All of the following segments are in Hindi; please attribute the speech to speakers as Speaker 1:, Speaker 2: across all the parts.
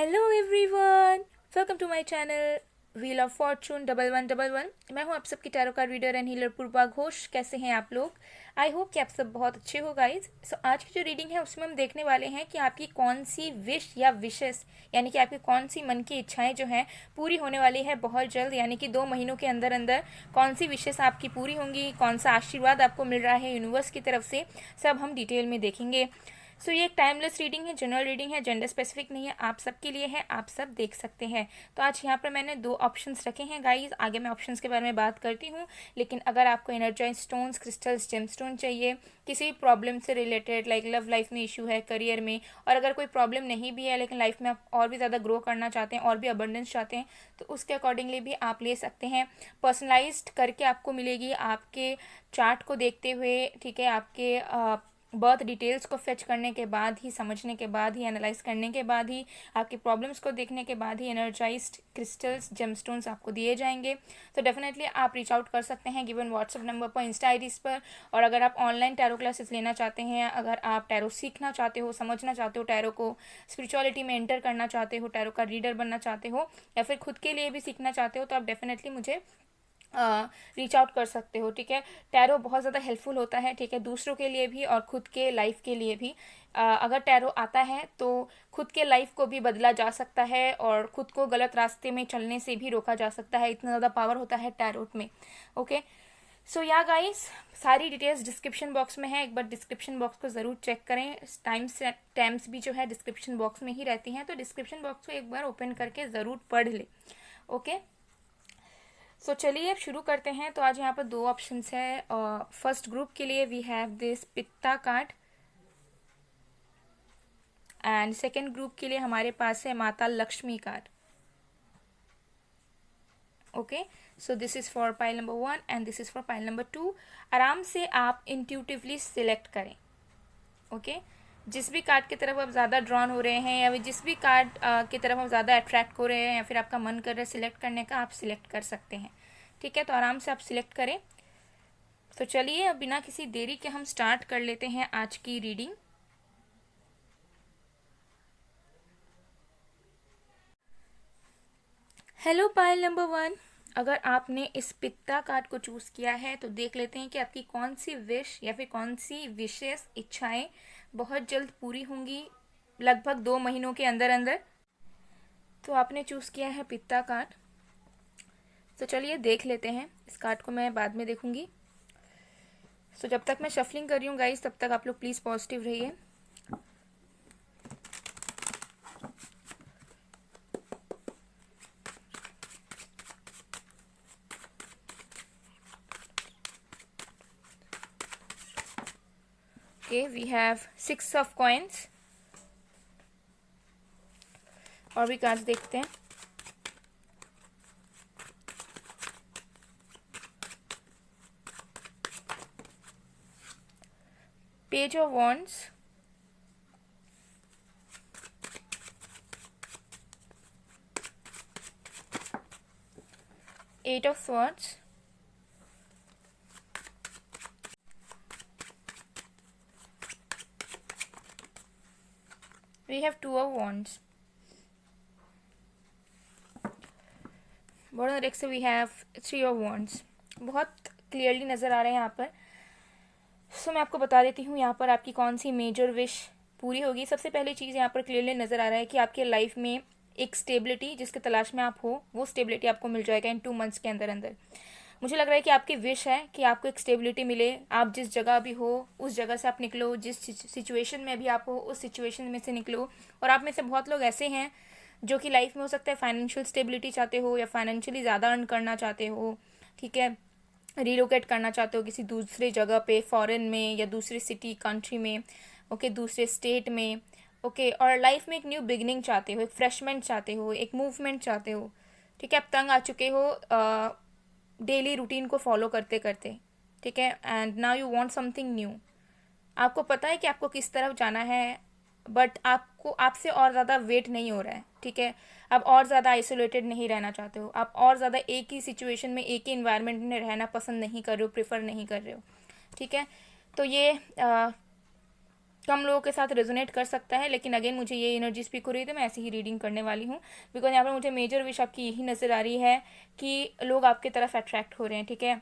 Speaker 1: Hello everyone, welcome to my channel wheel of fortune 1111। मैं हूं आप सबकी tarot card reader and healer Purva Ghosh. कैसे हैं आप लोग? आई होप कि आप सब बहुत अच्छे हो गाइज। सो आज की जो रीडिंग है उसमें हम देखने वाले हैं कि आपकी कौन सी विश या विशेस यानी कि आपकी कौन सी मन की इच्छाएं जो हैं पूरी होने वाली है बहुत जल्द, यानी कि 2 महीनों के अंदर अंदर कौन सी विशेस आपकी पूरी होंगी, कौन सा आशीर्वाद आपको मिल रहा है यूनिवर्स की तरफ से, सब हम डिटेल में देखेंगे। सो ये एक टाइमलेस रीडिंग है, जनरल रीडिंग है, जेंडर स्पेसिफिक नहीं है, आप सबके लिए है, आप सब देख सकते हैं। तो आज यहाँ पर मैंने 2 ऑप्शंस रखे हैं गाइस। आगे मैं ऑप्शंस के बारे में बात करती हूँ, लेकिन अगर आपको एनर्जाइज स्टोन्स, क्रिस्टल्स, जेमस्टोन चाहिए किसी भी प्रॉब्लम से रिलेटेड, लाइक लव लाइफ में इशू है, करियर में, और अगर कोई प्रॉब्लम नहीं भी है लेकिन लाइफ में आप और भी ज़्यादा ग्रो करना चाहते हैं और भी अबंडेंस चाहते हैं, तो उसके अकॉर्डिंगली भी आप ले सकते हैं। पर्सनलाइज्ड करके आपको मिलेगी आपके चार्ट को देखते हुए, ठीक है, आपके बर्थ डिटेल्स को फेच करने के बाद ही, समझने के बाद ही, एनालाइज करने के बाद ही, आपकी प्रॉब्लम्स को देखने के बाद ही एनर्जाइज्ड क्रिस्टल्स, जेमस्टोन्स आपको दिए जाएंगे। तो डेफिनेटली आप रीच आउट कर सकते हैं गिवन व्हाट्सएप नंबर पर, इंस्टा आईडीज पर। और अगर आप ऑनलाइन टैरो क्लासेस लेना चाहते हैं, अगर आप टैरो सीखना चाहते हो, समझना चाहते हो, टैरो को स्पिरिचुअलिटी में एंटर करना चाहते हो, टैरो का रीडर बनना चाहते हो, या फिर खुद के लिए भी सीखना चाहते हो, तो आप डेफिनेटली मुझे रीच आउट कर सकते हो। ठीक है, टैरो बहुत ज़्यादा हेल्पफुल होता है, ठीक है, दूसरों के लिए भी और खुद के लाइफ के लिए भी। अगर टैरो आता है तो खुद के लाइफ को भी बदला जा सकता है और खुद को गलत रास्ते में चलने से भी रोका जा सकता है, इतना ज़्यादा पावर होता है टैरोट में। ओके, सो या गाइस, सारी डिटेल्स डिस्क्रिप्शन बॉक्स में है, एक बार डिस्क्रिप्शन बॉक्स को ज़रूर चेक करें। टाइम्स भी जो है डिस्क्रिप्शन बॉक्स में ही रहती हैं, तो डिस्क्रिप्शन बॉक्स को एक बार ओपन करके ज़रूर पढ़ ले। ओके, सो चलिए अब शुरू करते हैं। तो आज यहाँ पर 2 ऑप्शंस है। फर्स्ट ग्रुप के लिए वी हैव दिस पित्ता कार्ड, एंड सेकेंड ग्रुप के लिए हमारे पास है माता Lakshmi card. Okay, so this is for pile number 1 and this is for pile number 2। आराम से आप इंट्यूटिवली सिलेक्ट करें। ओके, जिस भी कार्ड की तरफ आप ज़्यादा ड्रॉन हो रहे हैं, या फिर जिस भी कार्ड की तरफ आप ज़्यादा अट्रैक्ट हो रहे हैं, या फिर आपका मन कर रहा है सिलेक्ट करने का, आप सिलेक्ट कर सकते हैं। ठीक है, तो आराम से आप सिलेक्ट करें। तो चलिए अब बिना किसी देरी के हम स्टार्ट कर लेते हैं आज की रीडिंग। हेलो पाइल नंबर 1, अगर आपने इस पित्ता कार्ड को चूज किया है तो देख लेते हैं कि आपकी कौन सी विश या फिर कौन सी विशेष इच्छाएं बहुत जल्द पूरी होंगी, लगभग 2 महीनों के अंदर अंदर। तो आपने चूज किया है पित्ता कार्ड, तो चलिए देख लेते हैं। इस कार्ड को मैं बाद में देखूंगी। सो जब तक मैं शफलिंग कर रही हूँ गाइस, तब तक आप लोग प्लीज पॉजिटिव रहिए। Okay, we have 6 of coins. और भी कार्ड्स देखते हैं। Page of wands, eight of swords, we have 2 of wands, bottom deck से we have 3 of wands। बहुत क्लियरली नज़र आ रहे हैं यहाँ पर। सो मैं आपको बता देती हूँ यहाँ पर आपकी कौन सी मेजर विश पूरी होगी। सबसे पहली चीज़ यहाँ पर क्लियरली नज़र आ रहा है कि आपके लाइफ में एक स्टेबिलिटी जिसके तलाश में आप हो, वो स्टेबिलिटी आपको मिल जाएगा इन 2 मंथ्स के अंदर अंदर। मुझे लग रहा है कि आपकी विश है कि आपको एक स्टेबिलिटी मिले, आप जिस जगह भी हो उस जगह से आप निकलो, जिस सिचुएशन में भी आप हो उस सिचुएशन में से निकलो। और आप में से बहुत लोग ऐसे हैं जो कि लाइफ में हो सकता है फाइनेंशियल स्टेबिलिटी चाहते हो, या फाइनेंशियली ज़्यादा अर्न करना चाहते हो, ठीक है, रिलोकेट करना चाहते हो किसी दूसरे जगह पे, फॉरेन में या दूसरी सिटी कंट्री में, ओके, दूसरे स्टेट में। ओके, और लाइफ में एक न्यू बिगनिंग चाहते हो, एक फ्रेशमेंट चाहते हो, एक मूवमेंट चाहते हो। ठीक है, आप तंग आ चुके हो डेली रूटीन को फॉलो करते करते, ठीक है, and now you want something new. आपको पता है कि आपको किस तरफ जाना है, बट आपको आपसे और ज़्यादा वेट नहीं हो रहा है। ठीक है, आप और ज़्यादा आइसोलेटेड नहीं रहना चाहते हो, आप और ज़्यादा एक ही सिचुएशन में, एक ही इन्वायरमेंट में रहना पसंद नहीं कर रहे हो, प्रेफर नहीं कर रहे हो। ठीक है, तो ये कम लोगों के साथ रेजोनेट कर सकता है, लेकिन अगेन मुझे ये एनर्जी स्पीक हो रही है तो मैं ऐसी ही रीडिंग करने वाली हूँ। बिकॉज यहाँ पर मुझे मेजर विश आपकी यही नज़र आ रही है कि लोग आपकी तरफ अट्रैक्ट हो रहे हैं, ठीक है,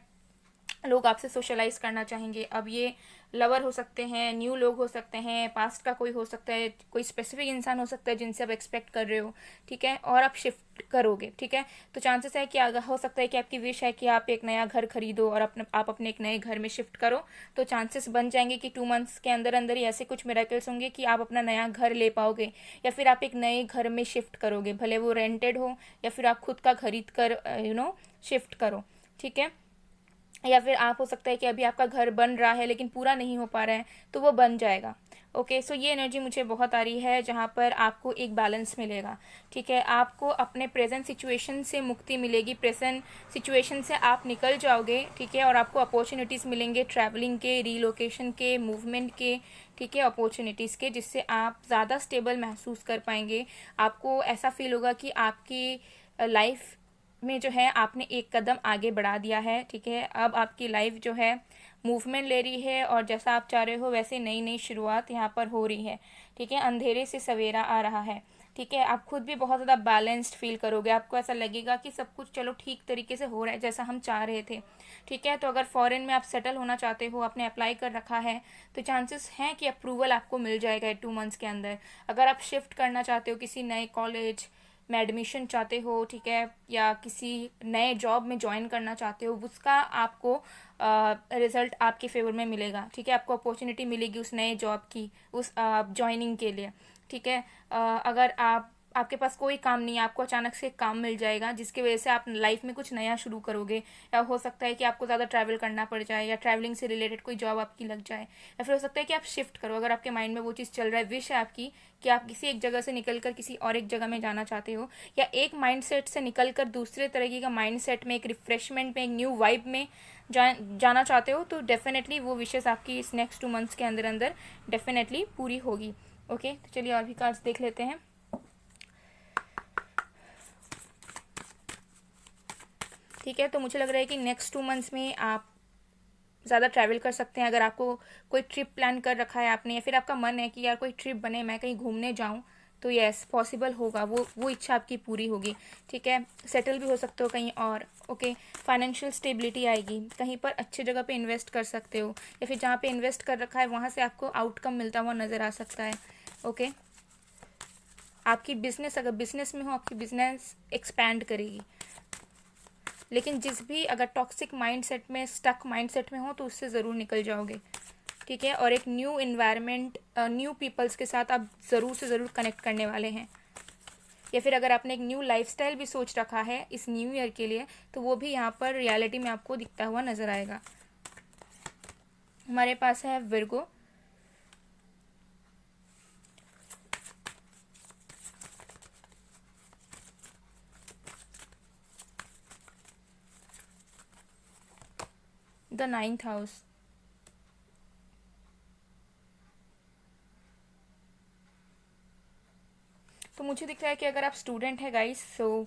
Speaker 1: लोग आपसे सोशलाइज करना चाहेंगे। अब ये लवर हो सकते हैं, न्यू लोग हो सकते हैं, पास्ट का कोई हो सकता है, कोई स्पेसिफिक इंसान हो सकता है जिनसे आप एक्सपेक्ट कर रहे हो, ठीक है, और आप शिफ्ट करोगे, ठीक है। तो चांसेस है कि हो सकता है कि आपकी विश है कि आप एक नया घर खरीदो और आप अपने एक नए घर में शिफ्ट करो। तो चांसेस बन जाएंगे कि 2 मंथ्स के अंदर अंदर ही ऐसे कुछ मिरेकल्स होंगे कि आप अपना नया घर ले पाओगे, या फिर आप एक नए घर में शिफ्ट करोगे, भले वो रेंटेड हो या फिर आप खुद का खरीद कर शिफ्ट करो, ठीक है। या फिर आप हो सकता है कि अभी आपका घर बन रहा है लेकिन पूरा नहीं हो पा रहा है, तो वो बन जाएगा। ओके, सो ये एनर्जी मुझे बहुत आ रही है जहाँ पर आपको एक बैलेंस मिलेगा, ठीक है। आपको अपने प्रेजेंट सिचुएशन से मुक्ति मिलेगी, प्रेजेंट सिचुएशन से आप निकल जाओगे, ठीक है, और आपको अपॉर्चुनिटीज़ मिलेंगे ट्रैवलिंग के, रीलोकेशन के, मूवमेंट के, ठीक है, अपॉर्चुनिटीज़ के, जिससे आप ज़्यादा स्टेबल महसूस कर पाएंगे। आपको ऐसा फील होगा कि आपकी लाइफ में जो है आपने एक कदम आगे बढ़ा दिया है, ठीक है। अब आपकी लाइफ जो है मूवमेंट ले रही है और जैसा आप चाह रहे हो वैसे नई नई शुरुआत यहाँ पर हो रही है, ठीक है। अंधेरे से सवेरा आ रहा है, ठीक है। आप खुद भी बहुत ज़्यादा बैलेंस्ड फील करोगे, आपको ऐसा लगेगा कि सब कुछ चलो ठीक तरीके से हो रहा है जैसा हम चाह रहे थे, ठीक है। तो अगर फॉरेन में आप सेटल होना चाहते हो, आपने अप्लाई कर रखा है, तो चांसेस हैं कि अप्रूवल आपको मिल जाएगा 2 मंथ्स के अंदर। अगर आप शिफ्ट करना चाहते हो किसी नए कॉलेज में, एडमिशन चाहते हो, ठीक है, या किसी नए जॉब में ज्वाइन करना चाहते हो, उसका आपको रिजल्ट आपके फेवर में मिलेगा, ठीक है। आपको अपॉर्चुनिटी मिलेगी उस नए जॉब की, उस ज्वाइनिंग के लिए, ठीक है। अगर आपके पास कोई काम नहीं है, आपको अचानक से काम मिल जाएगा जिसकी वजह से आप लाइफ में कुछ नया शुरू करोगे। या हो सकता है कि आपको ज़्यादा ट्रैवल करना पड़ जाए, या ट्रैवलिंग से रिलेटेड कोई जॉब आपकी लग जाए, या फिर हो सकता है कि आप शिफ्ट करो। अगर आपके माइंड में वो चीज़ चल रहा है, विश है आपकी कि आप किसी एक जगह से निकलकर किसी और एक जगह में जाना चाहते हो, या एक माइंडसेट से निकलकर दूसरे तरीके का माइंडसेट में, एक रिफ्रेशमेंट में, एक न्यू वाइब में जाना चाहते हो, तो डेफिनेटली वो विशेष आपकी इस नेक्स्ट 2 मंथ्स के अंदर अंदर डेफिनेटली पूरी होगी। ओके, तो चलिए और भी कार्ड्स देख लेते हैं। ठीक है, तो मुझे लग रहा है कि नेक्स्ट 2 मंथ्स में आप ज़्यादा ट्रैवल कर सकते हैं। अगर आपको कोई ट्रिप प्लान कर रखा है आपने, या फिर आपका मन है कि यार कोई ट्रिप बने, मैं कहीं घूमने जाऊँ, तो यस पॉसिबल होगा, वो इच्छा आपकी पूरी होगी, ठीक है। सेटल भी हो सकते हो कहीं और, ओके। फाइनेंशियल स्टेबिलिटी आएगी, कहीं पर अच्छी जगह पे इन्वेस्ट कर सकते हो, या फिर जहाँ पे इन्वेस्ट कर रखा है वहाँ से आपको आउटकम मिलता हुआ नज़र आ सकता है, ओके। आपकी बिजनेस, अगर बिजनेस में हो, आपकी बिजनेस एक्सपैंड करेगी। लेकिन अगर टॉक्सिक माइंडसेट में, स्टक माइंडसेट में हो, तो उससे ज़रूर निकल जाओगे, ठीक है। और एक न्यू इन्वायरमेंट, न्यू पीपल्स के साथ आप ज़रूर से ज़रूर कनेक्ट करने वाले हैं। या फिर अगर आपने एक न्यू लाइफस्टाइल भी सोच रखा है इस न्यू ईयर के लिए, तो वो भी यहाँ पर रियलिटी में आपको दिखता हुआ नज़र आएगा। हमारे पास है विर्गो। The 9th house. तो मुझे दिख रहा है कि अगर आप स्टूडेंट हैं गाइस, तो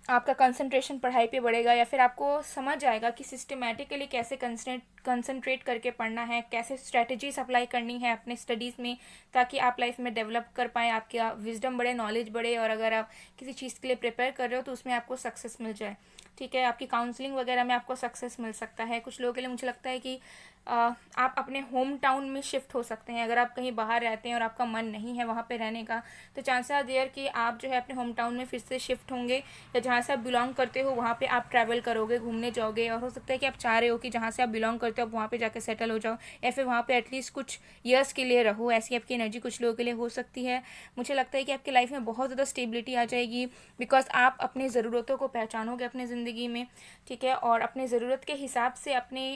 Speaker 1: आपका कंसंट्रेशन पढ़ाई पे बढ़ेगा, या फिर आपको समझ आएगा कि सिस्टमेटिकली कैसे कंसंट्रेट करके पढ़ना है, कैसे स्ट्रेटजीज अप्लाई करनी है अपने स्टडीज़ में, ताकि आप लाइफ में डेवलप कर पाएँ, आपका विजडम बढ़े, नॉलेज बढ़े, और अगर आप किसी चीज़ के लिए प्रिपेयर कर रहे हो तो उसमें आपको सक्सेस मिल जाए, ठीक है। आपकी काउंसलिंग वगैरह में आपको सक्सेस मिल सकता है। कुछ लोगों के लिए मुझे लगता है कि आप अपने होम टाउन में शिफ्ट हो सकते हैं। अगर आप कहीं बाहर रहते हैं और आपका मन नहीं है वहाँ पे रहने का, तो चांसेस आर देयर कि आप जो है अपने होम टाउन में फिर से शिफ्ट होंगे, या जहाँ से आप बिलोंग करते हो वहाँ पे आप ट्रैवल करोगे, घूमने जाओगे, और हो सकता है कि आप चाह रहे हो कि जहाँ से आप बिलोंग करते हो आप वहाँ पे जाकर सेटल हो जाओ, या फिर वहाँ पे एटलीस्ट कुछ ईयर्स के लिए रहो। ऐसी आपकी एनर्जी कुछ लोगों के लिए हो सकती है। मुझे लगता है कि आपकी लाइफ में बहुत ज़्यादा स्टेबिलिटी आ जाएगी, बिकॉज आप अपनी ज़रूरतों को पहचानोगे अपनी ज़िंदगी में, ठीक है, और अपने ज़रूरत के हिसाब से अपने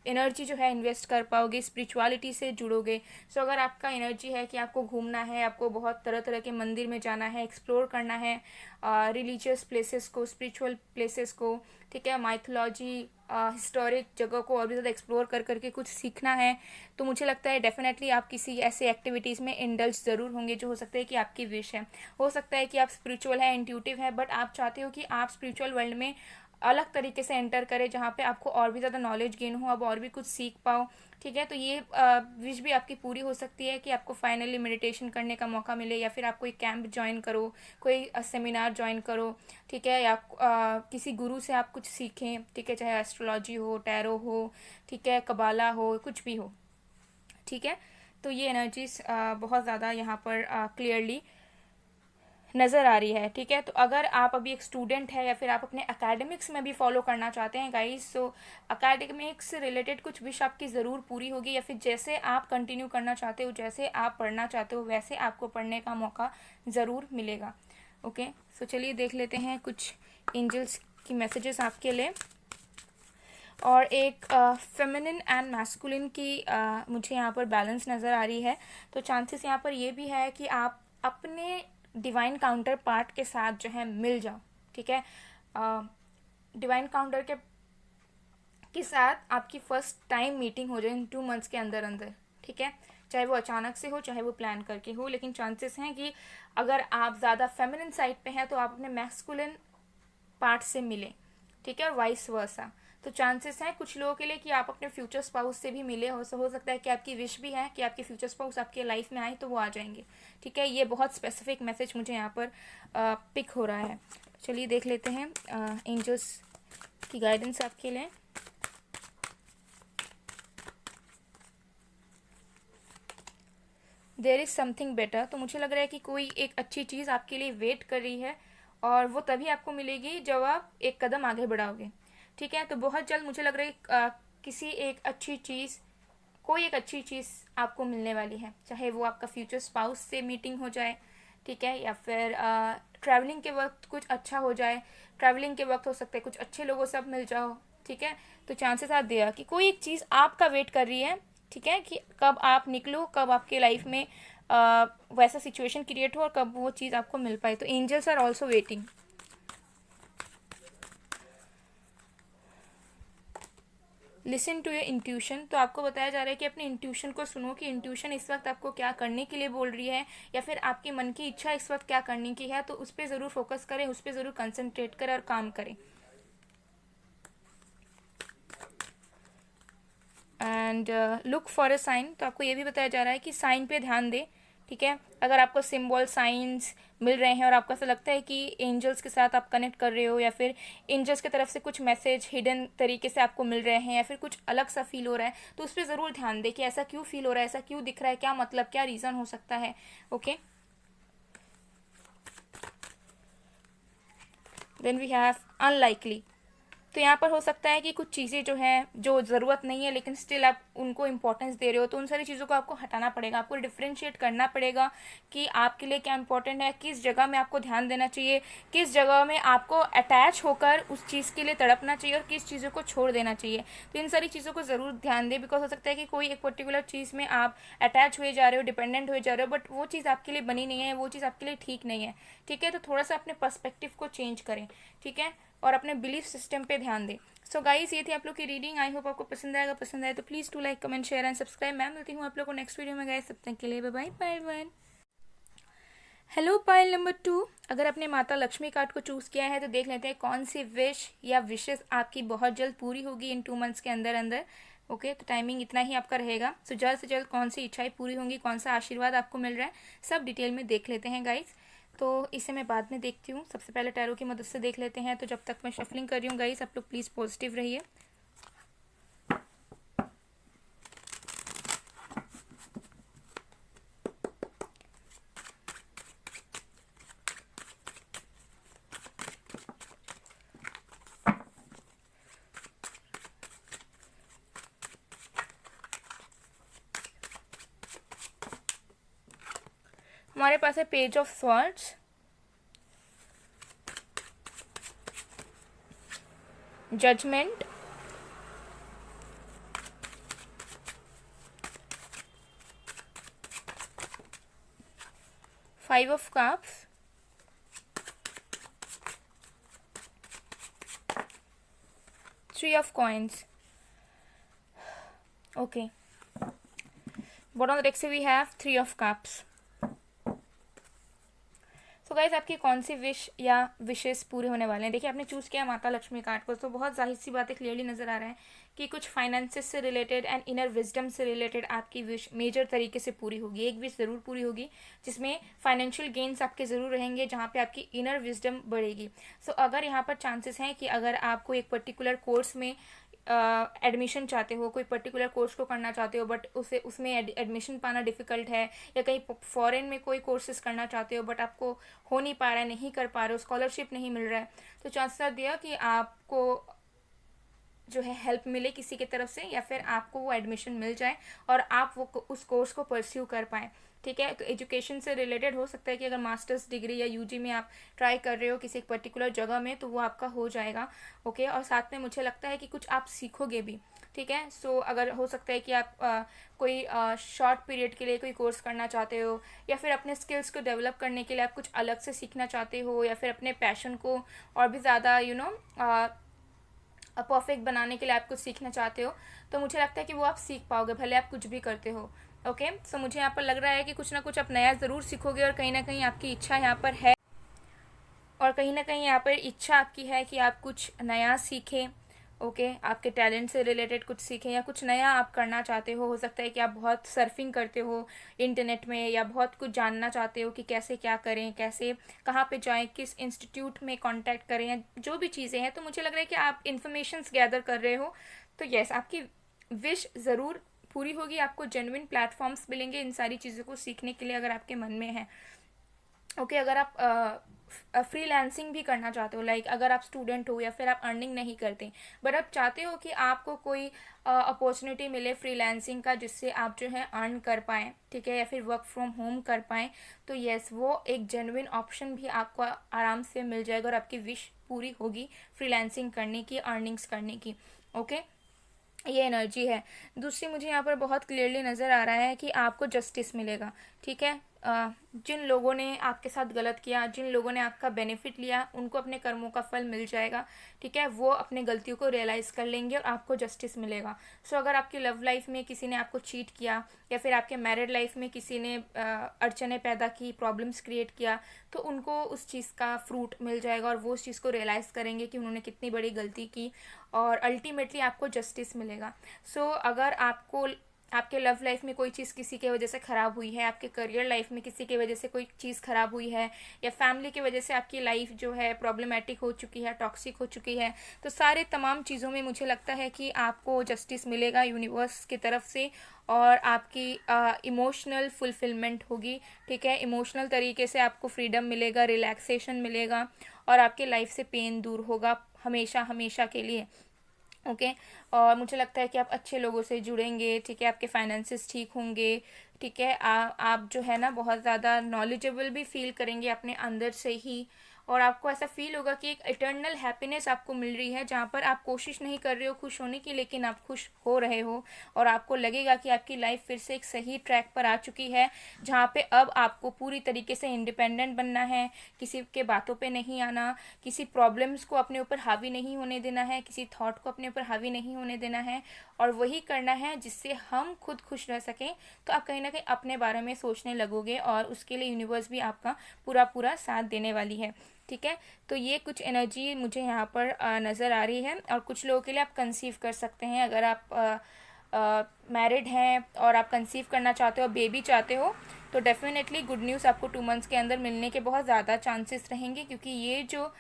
Speaker 1: एनर्जी जो है इन्वेस्ट कर पाओगे, स्पिरिचुअलिटी से जुड़ोगे। सो अगर आपका एनर्जी है कि आपको घूमना है, आपको बहुत तरह तरह के मंदिर में जाना है, एक्सप्लोर करना है रिलीजियस प्लेसेस को, स्पिरिचुअल प्लेसेस को, ठीक है, माइथोलॉजी, हिस्टोरिक जगह को और भी ज़्यादा एक्सप्लोर कर करके कुछ सीखना है, तो मुझे लगता है डेफिनेटली आप किसी ऐसे एक्टिविटीज़ में इंडल्ज ज़रूर होंगे जो हो सकता है कि आपकी विश है। हो सकता है कि आप स्पिरिचुअल है, इंट्यूटिव है, बट आप चाहते हो कि आप स्पिरिचुअल वर्ल्ड में अलग तरीके से एंटर करे, जहाँ पे आपको और भी ज़्यादा नॉलेज गेन हो, आप और भी कुछ सीख पाओ। ठीक है, तो ये विश भी आपकी पूरी हो सकती है कि आपको फाइनली मेडिटेशन करने का मौका मिले, या फिर आप कोई कैंप ज्वाइन करो, कोई सेमिनार ज्वाइन करो। ठीक है, या किसी गुरु से आप कुछ सीखें। ठीक है, चाहे एस्ट्रोलॉजी हो, टैरो हो, ठीक है, कबाला हो, कुछ भी हो। ठीक है, तो ये एनर्जीज बहुत ज़्यादा यहाँ पर क्लियरली नज़र आ रही है। ठीक है, तो अगर आप अभी एक स्टूडेंट है या फिर आप अपने एकेडमिक्स में भी फॉलो करना चाहते हैं गाइस, तो एकेडमिक्स से रिलेटेड कुछ विश आपकी ज़रूर पूरी होगी, या फिर जैसे आप कंटिन्यू करना चाहते हो, जैसे आप पढ़ना चाहते हो, वैसे आपको पढ़ने का मौका ज़रूर मिलेगा। ओके, सो चलिए देख लेते हैं कुछ एंजल्स की मैसेजेस आपके लिए। और एक फेमिनिन एंड मैस्कुलिन की मुझे यहाँ पर बैलेंस नज़र आ रही है। तो चांसेस यहाँ पर ये भी है कि आप अपने डिवाइन काउंटर पार्ट के साथ जो है मिल जाओ। ठीक है, डिवाइन काउंटर के साथ आपकी फर्स्ट टाइम मीटिंग हो जाए इन 2 मंथ्स के अंदर अंदर। ठीक है, चाहे वो अचानक से हो, चाहे वो प्लान करके हो, लेकिन चांसेस हैं कि अगर आप ज़्यादा फेमिनिन साइड पे हैं तो आप अपने मैस्कुलिन पार्ट से मिलें। ठीक है, और वाइस वर्सा। तो चांसेस हैं कुछ लोगों के लिए कि आप अपने फ्यूचर स्पाउस से भी मिले हो सकता है कि आपकी विश भी है कि आपके फ्यूचर स्पाउस आपके लाइफ में आए, तो वो आ जाएंगे। ठीक है, ये बहुत स्पेसिफिक मैसेज मुझे यहाँ पर पिक हो रहा है। चलिए देख लेते हैं एंजल्स की गाइडेंस आपके लिए। There is something better. तो मुझे लग रहा है कि कोई एक अच्छी चीज़ आपके लिए वेट कर रही है, और वो तभी आपको मिलेगी जब आप एक कदम आगे बढ़ाओगे। ठीक है, तो बहुत जल्द मुझे लग रहा है किसी एक अच्छी चीज़, कोई एक अच्छी चीज़ आपको मिलने वाली है, चाहे वो आपका फ्यूचर स्पाउस से मीटिंग हो जाए। ठीक है, या फिर ट्रैवलिंग के वक्त कुछ अच्छा हो जाए। ट्रैवलिंग के वक्त हो सकता है कुछ अच्छे लोगों से आप मिल जाओ। ठीक है, तो चांसेस आप दिया कि कोई एक चीज़ आपका वेट कर रही है। ठीक है, कि कब आप निकलो, कब आपके लाइफ में वैसा सिचुएशन क्रिएट हो और कब वो चीज़ आपको मिल पाए। तो angels are also waiting. Listen to your intuition. तो आपको बताया जा रहा है कि अपने इंट्यूशन को सुनो, कि इंट्यूशन इस वक्त आपको क्या करने के लिए बोल रही है, या फिर आपके मन की इच्छा इस वक्त क्या करने की है। तो उस पर ज़रूर फोकस करें, उस पर ज़रूर कंसंट्रेट करें और काम करें। And look for a sign. तो आपको ये भी बताया जा रहा है कि साइन पे ध्यान दें। ठीक है, अगर आपको सिंबल साइंस मिल रहे हैं और आपको ऐसा लगता है कि एंजल्स के साथ आप कनेक्ट कर रहे हो, या फिर एंजल्स की तरफ से कुछ मैसेज हिडन तरीके से आपको मिल रहे हैं, या फिर कुछ अलग सा फील हो रहा है, तो उस पर ज़रूर ध्यान दें कि ऐसा क्यों फील हो रहा है, ऐसा क्यों दिख रहा है, क्या मतलब, क्या रीज़न हो सकता है। Okay, then we have unlikely. तो यहाँ पर हो सकता है कि कुछ चीज़ें जो हैं जो ज़रूरत नहीं है, लेकिन स्टिल आप उनको इंपॉर्टेंस दे रहे हो, तो उन सारी चीज़ों को आपको हटाना पड़ेगा। आपको डिफ्रेंशिएट करना पड़ेगा कि आपके लिए क्या इंपॉर्टेंट है, किस जगह में आपको ध्यान देना चाहिए, किस जगह में आपको अटैच होकर उस चीज़ के लिए तड़पना चाहिए, और किस चीज़ों को छोड़ देना चाहिए। तो इन सारी चीज़ों को ज़रूर ध्यान दें, बिकॉज हो सकता है कि कोई एक पर्टिकुलर चीज़ में आप अटैच हुए जा रहे हो, डिपेंडेंट हुए जा रहे हो, बट वो चीज़ आपके लिए बनी नहीं है, वो चीज़ आपके लिए ठीक नहीं है। ठीक है, तो थोड़ा सा अपने पर्सपेक्टिव को चेंज करें। ठीक है, और अपने बिलीफ सिस्टम पे ध्यान दें। सो गाइस, ये थी आप लोग की रीडिंग। आई होप आपको पसंद आएगा। पसंद आए तो please do like, comment, share and subscribe. मैं मिलती हूँ आप लोग को नेक्स्ट वीडियो में गाइस। तब तक के लिए bye bye, pile 1। Hello pile number 2। अगर आपने माता लक्ष्मी कार्ड को चूज़ किया है तो देख लेते हैं कौन सी विश या विशेस आपकी बहुत जल्द पूरी होगी इन 2 मंथ्स के अंदर अंदर। ओके, तो टाइमिंग इतना ही आपका रहेगा। सो जल्द से जल्द कौन सी इच्छाएं पूरी होंगी, कौन सा आशीर्वाद आपको मिल रहा है, सब डिटेल में देख लेते हैं गाइस। तो इसे मैं बाद में देखती हूँ। सबसे पहले टैरो की मदद से देख लेते हैं। तो जब तक मैं शफलिंग कर रही हूँ गाइस, आप लोग प्लीज़ पॉजिटिव रहिए। हमारे पास है page of swords, judgement, five of cups, three of coins. Okay, bottom of the deck से we have three of cups. So guys आपकी कौन सी विश या विशेष पूरे होने वाले हैं? देखिए आपने चूज़ किया माता लक्ष्मी कार्ड को, तो बहुत जाहिर सी बातें क्लियरली नज़र आ रहा है कि कुछ फाइनेंसेस से रिलेटेड एंड इनर विजडम से रिलेटेड आपकी विश मेजर तरीके से पूरी होगी। एक विश ज़रूर पूरी होगी जिसमें फाइनेंशियल गेन्स आपके ज़रूर रहेंगे, जहाँ पे आपकी इनर विजडम बढ़ेगी। सो अगर यहाँ पर चांसेस हैं कि अगर आपको एक पर्टिकुलर कोर्स में एडमिशन चाहते हो, कोई पर्टिकुलर कोर्स को करना चाहते हो बट उसमें एडमिशन पाना डिफ़िकल्ट है, या कहीं फॉरेन में कोई कोर्सेज करना चाहते हो बट आपको हो नहीं पा रहा है, नहीं कर पा रहे हो, स्कॉलरशिप नहीं मिल रहा है, तो चांसेस दिया कि आपको जो है हेल्प मिले किसी की तरफ से, या फिर आपको वो एडमिशन मिल जाए और आप वो उस कोर्स को परस्यू कर पाएँ। ठीक है, तो एजुकेशन से रिलेटेड हो सकता है कि अगर मास्टर्स डिग्री या यूजी में आप ट्राई कर रहे हो किसी एक पर्टिकुलर जगह में, तो वो आपका हो जाएगा। ओके, और साथ में मुझे लगता है कि कुछ आप सीखोगे भी। ठीक है, सो अगर हो सकता है कि आप कोई शॉर्ट पीरियड के लिए कोई कोर्स करना चाहते हो, या फिर अपने स्किल्स को डेवलप करने के लिए आप कुछ अलग से सीखना चाहते हो, या फिर अपने पैशन को और भी ज़्यादा परफेक्ट बनाने के लिए आप कुछ सीखना चाहते हो, तो मुझे लगता है कि वो आप सीख पाओगे भले आप कुछ भी करते हो। ओके, सो मुझे यहाँ पर लग रहा है कि कुछ ना कुछ आप नया ज़रूर सीखोगे, और कहीं ना कहीं आपकी इच्छा यहाँ पर है, और कहीं ना कहीं यहाँ पर इच्छा आपकी है कि आप कुछ नया सीखें। ओके, आपके टैलेंट से रिलेटेड कुछ सीखें या कुछ नया आप करना चाहते हो सकता है कि आप बहुत सर्फिंग करते हो इंटरनेट में, या बहुत कुछ जानना चाहते हो कि कैसे क्या करें, कैसे कहाँ पे जाएं, किस इंस्टीट्यूट में कांटेक्ट करें, या जो भी चीज़ें हैं। तो मुझे लग रहा है कि आप इन्फॉर्मेशंस गैदर कर रहे हो, तो यस आपकी विश ज़रूर पूरी होगी। आपको जेन्युइन प्लेटफॉर्म्स मिलेंगे इन सारी चीज़ों को सीखने के लिए अगर आपके मन में है। ओके, अगर आप फ्रीलांसिंग भी करना चाहते हो, लाइक अगर आप स्टूडेंट हो या फिर आप अर्निंग नहीं करते बट आप चाहते हो कि आपको कोई अपॉर्चुनिटी मिले फ्रीलांसिंग का जिससे आप जो है अर्न कर पाएँ, ठीक है, या फिर वर्क फ्रॉम होम कर पाएँ, तो यस वो एक जेन्युइन ऑप्शन भी आपको आराम से मिल जाएगा और आपकी विश पूरी होगी फ्रीलांसिंग करने की, अर्निंग्स करने की। ओके, ये एनर्जी है। दूसरी मुझे यहाँ पर बहुत क्लियरली नज़र आ रहा है कि आपको जस्टिस मिलेगा। ठीक है, जिन लोगों ने आपके साथ गलत किया, जिन लोगों ने आपका बेनिफिट लिया, उनको अपने कर्मों का फल मिल जाएगा। ठीक है, वो अपने गलतियों को रियलाइज़ कर लेंगे और आपको जस्टिस मिलेगा। सो अगर आपकी लव लाइफ में किसी ने आपको चीट किया, या फिर आपके मैरिड लाइफ में किसी ने अड़चने पैदा की, प्रॉब्लम्स क्रिएट किया, तो उनको उस चीज़ का फ्रूट मिल जाएगा और वो उस चीज़ को रियलाइज़ करेंगे कि उन्होंने कितनी बड़ी गलती की, और अल्टीमेटली आपको जस्टिस मिलेगा। सो अगर आपको आपके लव लाइफ में कोई चीज़ किसी की वजह से ख़राब हुई है, आपके करियर लाइफ में किसी की वजह से कोई चीज़ ख़राब हुई है, या फैमिली की वजह से आपकी लाइफ जो है प्रॉब्लमेटिक हो चुकी है, टॉक्सिक हो चुकी है, तो सारे तमाम चीज़ों में मुझे लगता है कि आपको जस्टिस मिलेगा यूनिवर्स की तरफ से, और आपकी इमोशनल फुलफिलमेंट होगी। ठीक है, इमोशनल तरीके से आपको फ्रीडम मिलेगा, रिलैक्सेशन मिलेगा, और आपके लाइफ से पेन दूर होगा हमेशा हमेशा के लिए। ओके, और मुझे लगता है कि आप अच्छे लोगों से जुड़ेंगे। ठीक है, आपके फाइनेंसेस ठीक होंगे। ठीक है, आप जो है ना बहुत ज़्यादा नॉलेजेबल भी फील करेंगे अपने अंदर से ही, और आपको ऐसा फील होगा कि एक इटर्नल हैप्पीनेस आपको मिल रही है, जहाँ पर आप कोशिश नहीं कर रहे हो खुश होने की, लेकिन आप खुश हो रहे हो, और आपको लगेगा कि आपकी लाइफ फिर से एक सही ट्रैक पर आ चुकी है, जहाँ पे अब आपको पूरी तरीके से इंडिपेंडेंट बनना है, किसी के बातों पे नहीं आना, किसी प्रॉब्लम्स को अपने ऊपर हावी नहीं होने देना है, किसी थॉट को अपने ऊपर हावी नहीं होने देना है, और वही करना है जिससे हम खुद खुश रह सकें। तो आप कहीं ना कहीं अपने बारे में सोचने लगोगे, और उसके लिए यूनिवर्स भी आपका पूरा पूरा साथ देने वाली है। ठीक है, तो ये कुछ एनर्जी मुझे यहाँ पर नज़र आ रही है। और कुछ लोगों के लिए आप कंसीव कर सकते हैं, अगर आप मैरिड हैं और आप कंसीव करना चाहते हो, बेबी चाहते हो, तो डेफिनेटली गुड न्यूज़ आपको 2 मंथ्स के अंदर मिलने के बहुत ज़्यादा चांसेस रहेंगे, क्योंकि ये जो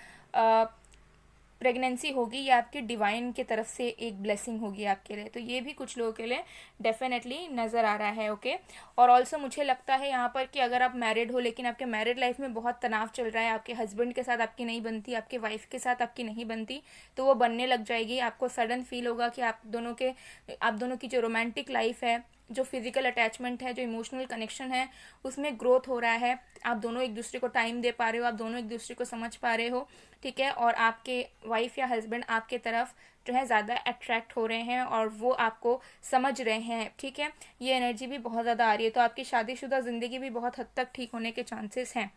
Speaker 1: प्रेगनेंसी होगी ये आपकी डिवाइन की तरफ से एक ब्लेसिंग होगी आपके लिए। तो ये भी कुछ लोगों के लिए डेफिनेटली नज़र आ रहा है। ओके, और ऑल्सो मुझे लगता है यहाँ पर कि अगर आप मैरिड हो लेकिन आपके मैरिड लाइफ में बहुत तनाव चल रहा है, आपके हस्बैंड के साथ आपकी नहीं बनती, आपके वाइफ के साथ आपकी नहीं बनती, तो वो बनने लग जाएगी। आपको सडन फील होगा कि आप दोनों की जो रोमांटिक लाइफ है, जो फिजिकल अटैचमेंट है, जो इमोशनल कनेक्शन है, उसमें ग्रोथ हो रहा है। आप दोनों एक दूसरे को टाइम दे पा रहे हो, आप दोनों एक दूसरे को समझ पा रहे हो। ठीक है, और आपके वाइफ या हस्बैंड आपके तरफ जो है ज़्यादा अट्रैक्ट हो रहे हैं, और वो आपको समझ रहे हैं। ठीक है, ये एनर्जी भी बहुत ज़्यादा आ रही है, तो आपकी शादीशुदा ज़िंदगी भी बहुत हद तक ठीक होने के चांसेस हैं।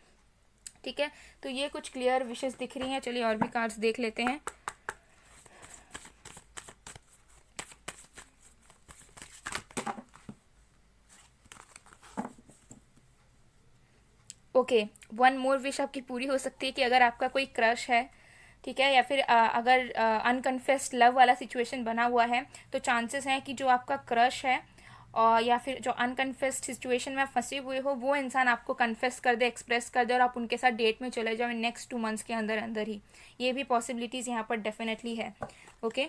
Speaker 1: ठीक है, तो ये कुछ क्लियर विशेष दिख रही हैं। चलिए और भी कार्ड्स देख लेते हैं। ओके, वन मोर विश आपकी पूरी हो सकती है कि अगर आपका कोई क्रश है, ठीक है, या फिर अगर अनकन्फेस्ड लव वाला सिचुएशन बना हुआ है, तो चांसेस हैं कि जो आपका क्रश है और या फिर जो अनकन्फेस्ड सिचुएशन में फंसे हुए हो, वो इंसान आपको कन्फेस कर दे, एक्सप्रेस कर दे और आप उनके साथ डेट में चले जाओ नेक्स्ट 2 मंथ्स के अंदर अंदर ही। ये भी पॉसिबिलिटीज़ यहाँ पर डेफिनेटली है। Okay,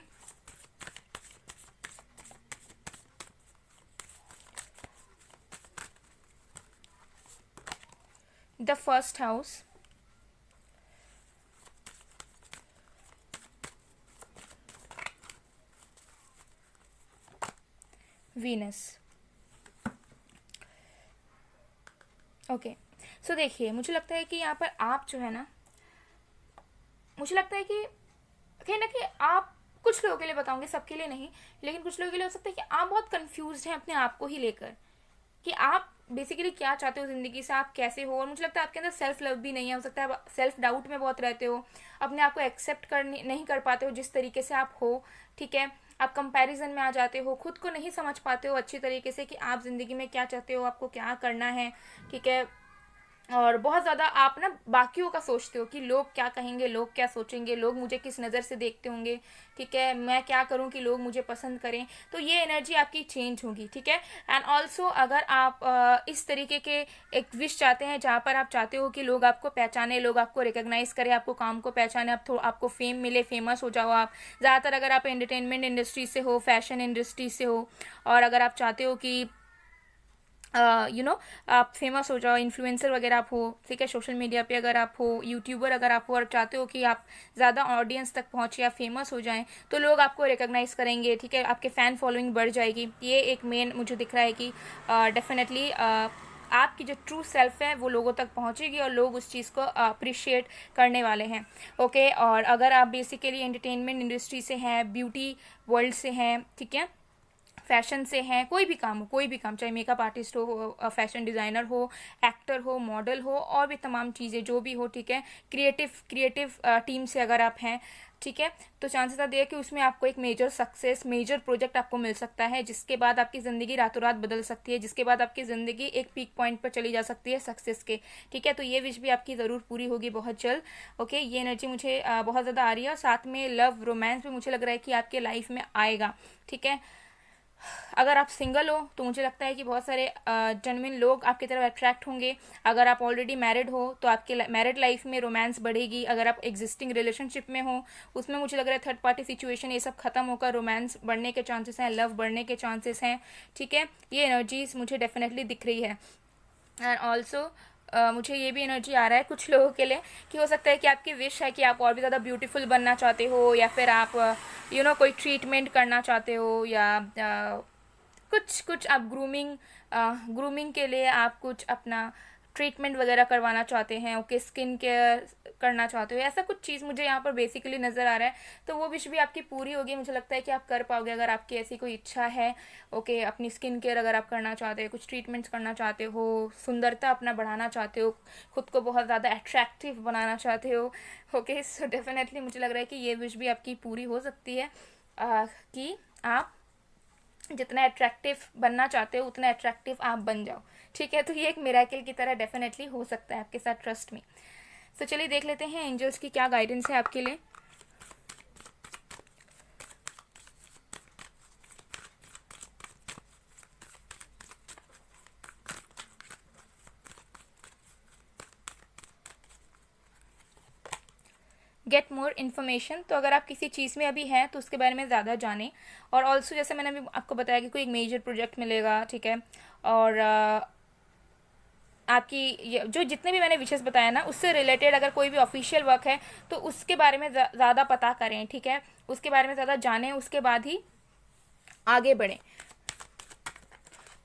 Speaker 1: the first house, Venus. Okay, so देखिए, मुझे लगता है कि यहाँ पर आप जो है ना, मुझे लगता है कि कहीं ना कहीं आप, कुछ लोगों के लिए बताऊंगी, सबके लिए नहीं, लेकिन कुछ लोगों के लिए हो सकता है कि आप बहुत कंफ्यूज हैं अपने आप को ही लेकर कि आप बेसिकली क्या चाहते हो ज़िंदगी से, आप कैसे हो। और मुझे लगता है आपके अंदर सेल्फ लव भी नहीं है, हो सकता है आप सेल्फ डाउट में बहुत रहते हो, अपने आप को एक्सेप्ट कर नहीं कर पाते हो जिस तरीके से आप हो, ठीक है। आप कंपैरिजन में आ जाते हो, खुद को नहीं समझ पाते हो अच्छी तरीके से कि आप ज़िंदगी में क्या चाहते हो, आपको क्या करना है, ठीक है। और बहुत ज़्यादा आप ना बाकियों का सोचते हो कि लोग क्या कहेंगे, लोग क्या सोचेंगे, लोग मुझे किस नज़र से देखते होंगे, ठीक है, मैं क्या करूं कि लोग मुझे पसंद करें। तो ये एनर्जी आपकी चेंज होगी, ठीक है। एंड ऑल्सो अगर आप इस तरीके के एक विश चाहते हैं जहाँ पर आप चाहते हो कि लोग आपको पहचाने, लोग आपको रिकॉग्नाइज करें, आपको काम को पहचाने, आपको फेम मिले, फेमस हो जाओ आप। ज़्यादातर अगर आप एंटरटेनमेंट इंडस्ट्री से हो, फैशन इंडस्ट्री से हो, और अगर आप चाहते हो कि आप फेमस हो जाओ, इन्फ्लुएंसर वगैरह आप हो, ठीक है, सोशल मीडिया पे अगर आप हो, यूट्यूबर अगर आप हो और चाहते हो कि आप ज़्यादा ऑडियंस तक पहुँचे या फेमस हो जाएं, तो लोग आपको रिकॉग्नाइज करेंगे, ठीक है, आपके फ़ैन फॉलोइंग बढ़ जाएगी। ये एक मेन मुझे दिख रहा है कि डेफिनेटली आपकी जो ट्रू सेल्फ है वो लोगों तक पहुंचेगी और लोग उस चीज़ को अप्रिशिएट करने वाले हैं। ओके, और अगर आप बेसिकली एंटरटेनमेंट इंडस्ट्री से हैं, ब्यूटी वर्ल्ड से हैं, ठीक है, फैशन से हैं, कोई भी काम हो, कोई भी काम, चाहे मेकअप आर्टिस्ट हो, फैशन डिज़ाइनर हो, एक्टर हो, मॉडल हो, और भी तमाम चीज़ें जो भी हो, ठीक है, क्रिएटिव टीम से अगर आप हैं, ठीक है, तो चांसेस आते हैं कि उसमें आपको एक मेजर सक्सेस, मेजर प्रोजेक्ट आपको मिल सकता है, जिसके बाद आपकी ज़िंदगी रातों रात बदल सकती है, जिसके बाद आपकी ज़िंदगी एक पीक पॉइंट पर चली जा सकती है सक्सेस के, ठीक है। तो ये विश भी आपकी ज़रूर पूरी होगी बहुत जल्द। ओके, ये एनर्जी मुझे बहुत ज़्यादा आ रही है, और साथ में लव रोमांस भी मुझे लग रहा है कि आपके लाइफ में आएगा, ठीक है। अगर आप सिंगल हो तो मुझे लगता है कि बहुत सारे जेन्युइन लोग आपकी तरफ अट्रैक्ट होंगे। अगर आप ऑलरेडी मैरिड हो तो आपके मैरिड लाइफ में रोमांस बढ़ेगी। अगर आप एग्जिस्टिंग रिलेशनशिप में हो, उसमें मुझे लग रहा है थर्ड पार्टी सिचुएशन ये सब खत्म होकर रोमांस बढ़ने के चांसेस हैं, लव बढ़ने के चांसेस हैं, ठीक है। ये एनर्जीज मुझे डेफिनेटली दिख रही है। एंड ऑल्सो मुझे ये भी एनर्जी आ रहा है कुछ लोगों के लिए कि हो सकता है कि आपकी विश है कि आप और भी ज़्यादा ब्यूटीफुल बनना चाहते हो, या फिर आप कोई ट्रीटमेंट करना चाहते हो, या कुछ कुछ आप ग्रूमिंग के लिए आप कुछ अपना ट्रीटमेंट वगैरह करवाना चाहते हैं। ओके, स्किन केयर करना चाहते हो, ऐसा कुछ चीज़ मुझे यहाँ पर बेसिकली नज़र आ रहा है। तो वो विश भी आपकी पूरी होगी, मुझे लगता है कि आप कर पाओगे अगर आपकी ऐसी कोई इच्छा है। ओके, अपनी स्किन केयर अगर आप करना चाहते हो, कुछ ट्रीटमेंट्स करना चाहते हो, सुंदरता अपना बढ़ाना चाहते हो, खुद को बहुत ज़्यादा अट्रैक्टिव बनाना चाहते हो। ओके, सो डेफिनेटली मुझे लग रहा है कि ये विश भी आपकी पूरी हो सकती है कि आप जितना अट्रैक्टिव बनना चाहते हो उतना अट्रैक्टिव आप बन जाओ, ठीक है। तो ये एक मिरेकल की तरह डेफिनेटली हो सकता है आपके साथ, ट्रस्ट में। तो चलिए देख लेते हैं एंजल्स की क्या गाइडेंस है आपके लिए। गेट मोर इन्फॉर्मेशन, तो अगर आप किसी चीज़ में अभी हैं तो उसके बारे में ज़्यादा जानें। और ऑल्सो जैसे मैंने अभी आपको बताया कि कोई एक मेजर प्रोजेक्ट मिलेगा, ठीक है, और आपकी जो जितने भी मैंने विशेष बताया ना उससे रिलेटेड अगर कोई भी ऑफिशियल वर्क है तो उसके बारे में ज़्यादा पता करें, ठीक है, उसके बारे में ज़्यादा जानें, उसके बाद ही आगे बढ़ें।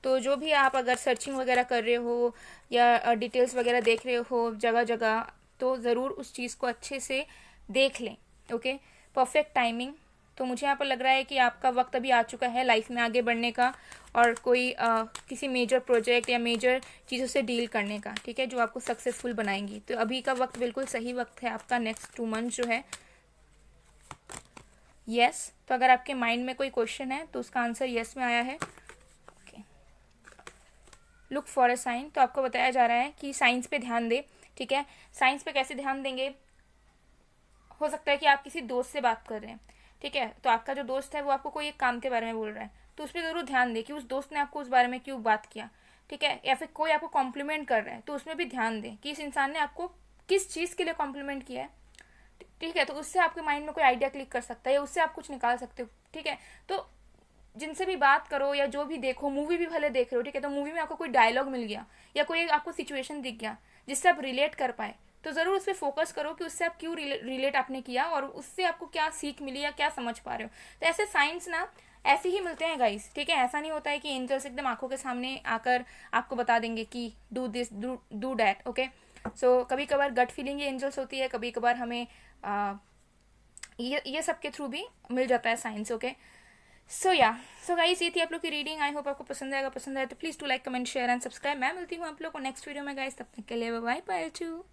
Speaker 1: तो जो भी आप अगर सर्चिंग वगैरह कर रहे हो या डिटेल्स वगैरह देख रहे हो जगह जगह, तो ज़रूर उस चीज़ को अच्छे से देख लें। Okay, perfect timing. तो मुझे यहाँ पर लग रहा है कि आपका वक्त अभी आ चुका है लाइफ में आगे बढ़ने का, और कोई किसी मेजर प्रोजेक्ट या मेजर चीज़ों से डील करने का, ठीक है, जो आपको सक्सेसफुल बनाएंगी। तो अभी का वक्त बिल्कुल सही वक्त है आपका, नेक्स्ट 2 मंथ जो है। यस, तो अगर आपके माइंड में कोई क्वेश्चन है तो उसका आंसर यस में आया है। Look for a sign. तो आपको बताया जा रहा है कि साइंस पे ध्यान दे, ठीक है। साइंस पे कैसे ध्यान देंगे, हो सकता है कि आप किसी दोस्त से बात कर रहे हैं, ठीक है, तो आपका जो दोस्त है वो आपको कोई एक काम के बारे में बोल रहा है, तो उस पर ज़रूर ध्यान दें कि उस दोस्त ने आपको उस बारे में क्यों बात किया, ठीक है। या फिर कोई आपको कॉम्प्लीमेंट कर रहा है तो उसमें भी ध्यान दें कि इस इंसान ने आपको किस चीज़ के लिए कॉम्प्लीमेंट किया है, ठीक है। तो उससे आपके माइंड में कोई आइडिया क्लिक कर सकता है या उससे आप कुछ निकाल सकते हो, ठीक है। तो जिनसे भी बात करो या जो भी देखो, मूवी भी भले देख रहे हो, ठीक है, तो मूवी में आपको कोई डायलॉग मिल गया या कोई आपको सिचुएशन दिख गया जिससे आप रिलेट कर पाए, तो ज़रूर उस पर फोकस करो कि उससे आप क्यों रिलेट आपने किया और उससे आपको क्या सीख मिली या क्या समझ पा रहे हो। तो ऐसे साइंस ना ऐसे ही मिलते हैं गाइस, ठीक है। ऐसा नहीं होता है कि एंजल्स एकदम आंखों के सामने आकर आपको बता देंगे कि do this do that, okay. So कभी कभार गट फीलिंग ही एंजल्स होती है, कभी कभार हमें ये सब के थ्रू भी मिल जाता है साइंस, ओके। सो या सो गाइस, ये थी आप लोग की रीडिंग। आई होप आपको पसंद आएगा, पसंद आए तो please do like comment share and subscribe. मैं मिलती हूँ आप लोग को नेक्स्ट वीडियो में गाइस, तब तक के लिए बाय बाय टू।